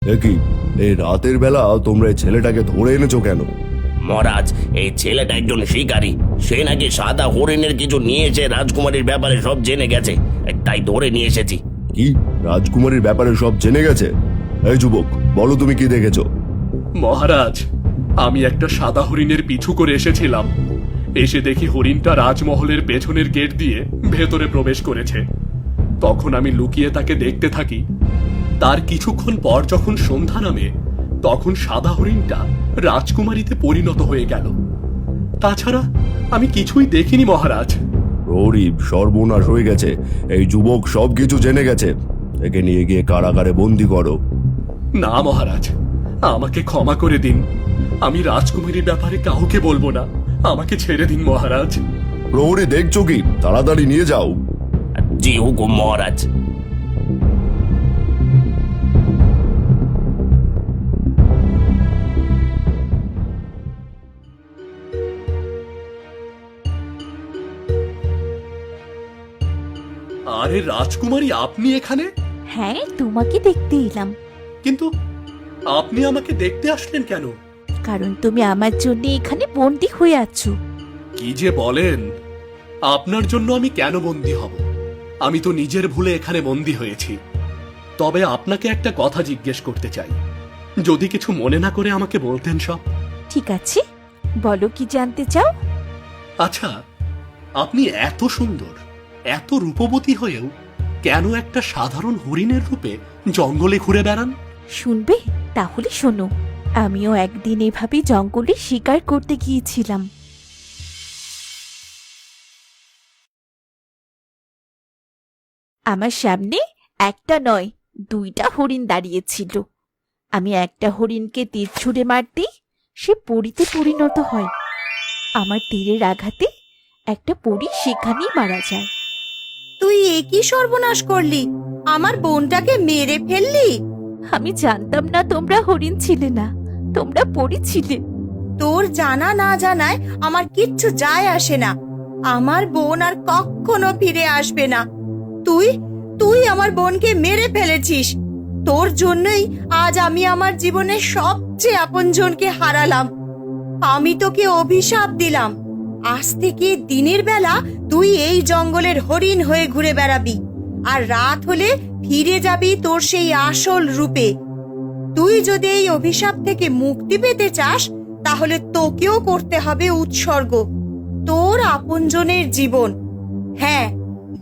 কি এই রাতের বেলা তোমরা এই ছেলেটাকে ধরে এনেছো কেন? মহারাজ, এই ছেলেটা একজন শিকারী। সে নাকি সাদা হরিণের কিছু নিয়েছে, রাজকুমারীর ব্যাপারে সব জেনে গেছে, তাই ধরে নিয়ে এসেছি। কি রাজকুমারীর ব্যাপারে সব জেনে গেছে? এই যুবক, বলো তুমি কি দেখেছো? মহারাজ, আমি একটা সাদা হরিণের পিছু করে এসেছিলাম। এসে দেখি হরিণটা রাজমহলের পেছনের গেট দিয়ে ভেতরে প্রবেশ করেছে। তখন আমি লুকিয়ে তাকে দেখতে থাকি। তার কিছুক্ষণ পর যখন সন্ধ্যা নামে, তখন সাদা হরিণটা রাজকুমারীতে পরিণত হয়ে গেল। তাছাড়া আমি কিছুই দেখিনি মহারাজ। গরিব, সর্বনাশ হয়ে গেছে। এই যুবক সবকিছু জেনে গেছে। একে নিয়ে গিয়ে কারাগারে বন্দি করো। না মহারাজ, আমাকে ক্ষমা করে দিন। আমি রাজকুমারীর ব্যাপারে কাউকে বলবো না। আমাকে ছেড়ে দিন মহারাজ। প্রহরী দেখছো কি? তাড়াতাড়ি নিয়ে যাও। জি হুকুম মহারাজ। আরে রাজকুমারী, আপনি এখানে? হ্যাঁ, তোমাকে দেখতে এলাম। কিন্তু আপনি আমাকে দেখতে আসলেন কেন? কারণ তুমি আমার জন্য এখানে বন্দি হয়ে আছো। কি যে বলেন! আপনার জন্য আমি কেন বন্দী হব? আমি তো নিজের ভুলে এখানে বন্দী হয়েছি। তবে আপনাকে একটা কথা জিজ্ঞেস করতে চাই, যদি কিছু মনে না করে আমাকে বলতেন সব। ঠিক আছে, বলো কি জানতে চাও? আচ্ছা, আপনি এত সুন্দর, এত রূপবতী হয়েও কেন একটা সাধারণ হরিণের রূপে জঙ্গলে ঘুরে বেড়ান? শুনবে? তাহলে শোনো। আমিও একদিন এভাবে জঙ্গলে শিকার করতে গিয়েছিলাম। আমার সামনে একটা নয়, দুইটা হরিণ দাঁড়িয়েছিল। আমি একটা হরিণকে তীর ছুঁড়ে মারতেই সে পরীতে পরিণত হয়। আমার তীরের আঘাতে একটা পরী সেখানেই মারা যায়। তুই একই সর্বনাশ করলি, আমার বোনটাকে মেরে ফেললি। আমি জানতাম না তোমরা হরিণ ছিলে না, তোমরা পরী ছিলে। তোর জানা না জানায় আমার কিচ্ছু যায় আসে না। আমার বোন আর কখনো ফিরে আসবে না। তুই তুই আমার বোনকে মেরে ফেলেছিস। তোর জন্যই আজ আমি আমার জীবনের সবচেয়ে আপনজনকে হারালাম। আমি তোকে অভিশাপ দিলাম, আজ থেকে দিনের বেলা তুই এই জঙ্গলের হরিণ হয়ে ঘুরে বেড়াবি, আর রাত হলে ফিরে যাবি তোর সেই আসল রূপে। তুই যদি এই অভিশাপ থেকে মুক্তি পেতে চাস, তাহলে তোকেও করতে হবে উৎসর্গ, তোর আপনজনের জীবন। হ্যাঁ,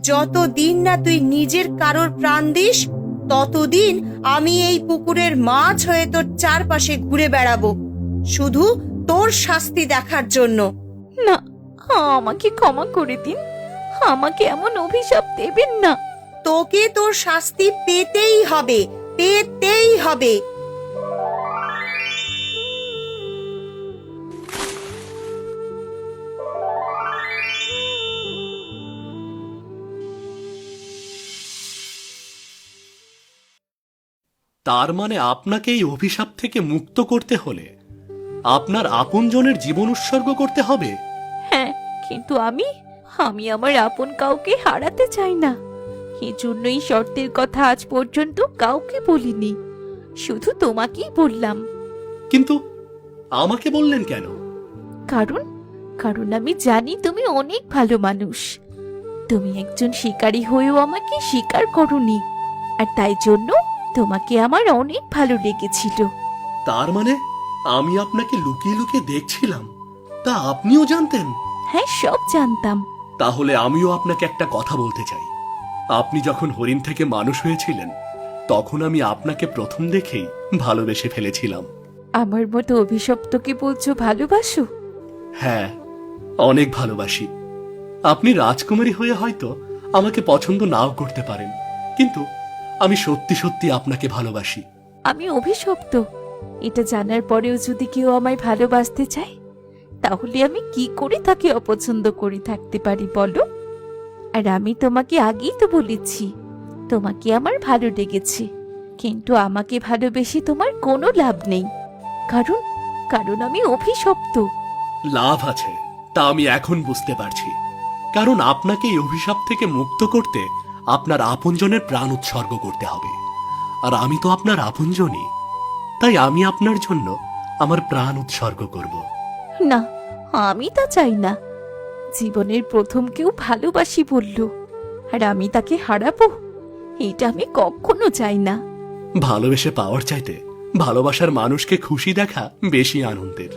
যতদিন না তুই নিজের কারোর প্রাণ দিস, ততদিন আমি এই পুকুরের মাছ হয়ে তোর চারপাশে ঘুরে বেড়াবো, শুধু তোর শাস্তি দেখার জন্য। না, আমাকে ক্ষমা করে দিন। আমাকে এমন অভিশাপ দেবেন না। তোকে তোর শাস্তি পেতেই হবে, পেতেই হবে। তার মানে আপনাকে এই অভিশাপ থেকে মুক্ত করতে হলে আপনার আপনজনের জীবন উৎসর্গ করতে হবে? হ্যাঁ, কিন্তু আমি আমার আপন কাউকে হারাতে চাই না। এজন্য এই শর্তের কথা আজ পর্যন্ত কাউকে বলিনি, শুধু তোমাকেই বললাম। কিন্তু আমাকে বললেন কেন? কারণ কারণ আমি জানি তুমি অনেক ভালো মানুষ। তুমি একজন শিকারী হয়েও আমাকে শিকার করোনি, আর তাই জন্য তোমাকে আমার অনেক ভালো লেগেছিল। তার মানে আমি আপনাকে লুকিয়ে লুকিয়ে দেখছিলাম, তা আপনিও জানতেন? হ্যাঁ, সব জানতাম। তাহলে আমিও আপনাকে একটা কথা বলতে চাই। আপনি যখন হরিণ থেকে মানুষ হয়েছিলেন, তখন আমি আপনাকে প্রথম দেখেই ভালোবেসে ফেলেছিলাম। আমার মতো অভিশপ্তকে বলছো ভালোবাসো? হ্যাঁ, অনেক ভালোবাসি। আপনি রাজকুমারী হয়ে হয়তো আমাকে পছন্দ নাও করতে পারেন, কিন্তু আমি সত্যি সত্যি আপনাকে ভালোবাসি। আমি অভিশপ্ত, এটা জানার পরেও যদি কেউ আমায় ভালোবাসতে চায়, তাহলে আমি কি করে তাকে অপছন্দ করে থাকতে পারি বলো? আর আমি তোমাকে আগেই তো বলেছি, তোমাকে আমার ভালো লেগেছে, কিন্তু আমাকে ভালোবেসে তোমার কোনো লাভ নেই, কারণ কারণ আমি অভিশপ্ত। লাভ আছে, তা আমি এখন বুঝতে পারছি। কারণ আপনাকে এই অভিশাপ থেকে মুক্ত করতে আপনার আপনজনের প্রাণ উৎসর্গ করতে হবে, আর আমি তো আপনার আপনজনই। তাই আমি আপনার জন্য আমার প্রাণ উৎসর্গ করব। না, আমি তা চাই না। জীবনের প্রথম কেউ ভালোবাসি বলল, আর আমি তাকে হারাবো? এটা আমি কখনো চাই না। ভালোবেসে পাওয়ার চাইতে ভালোবাসার মানুষকে খুশি দেখা বেশি আনন্দের।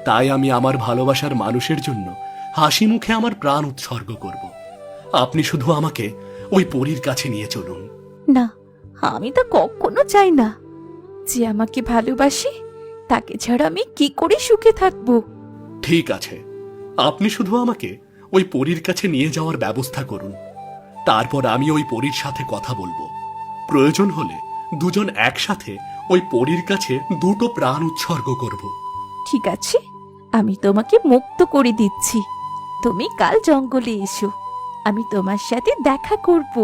তাই আমি আমার ভালোবাসার মানুষের জন্য হাসি মুখে আমার প্রাণ উৎসর্গ করব। আপনি শুধু আমাকে ওই পরীর কাছে নিয়ে চলুন। না, আমি তা কখনো চাই না। যে আমাকে ভালোবাসে তাকে ছাড়া আমি কি করে সুখে থাকবো? ঠিক আছে, আপনি শুধু আমাকে ওই পরীর কাছে নিয়ে যাওয়ার ব্যবস্থা করুন। তারপর আমি ওই পরীর সাথে কথা বলবো। প্রয়োজন হলে দুজন একসাথে ওই পরীর কাছে দুটো প্রাণ উৎসর্গ করব। ঠিক আছে, আমি তোমাকে মুক্ত করে দিচ্ছি। তুমি কাল জঙ্গলে এসো, আমি তোমার সাথে দেখা করব।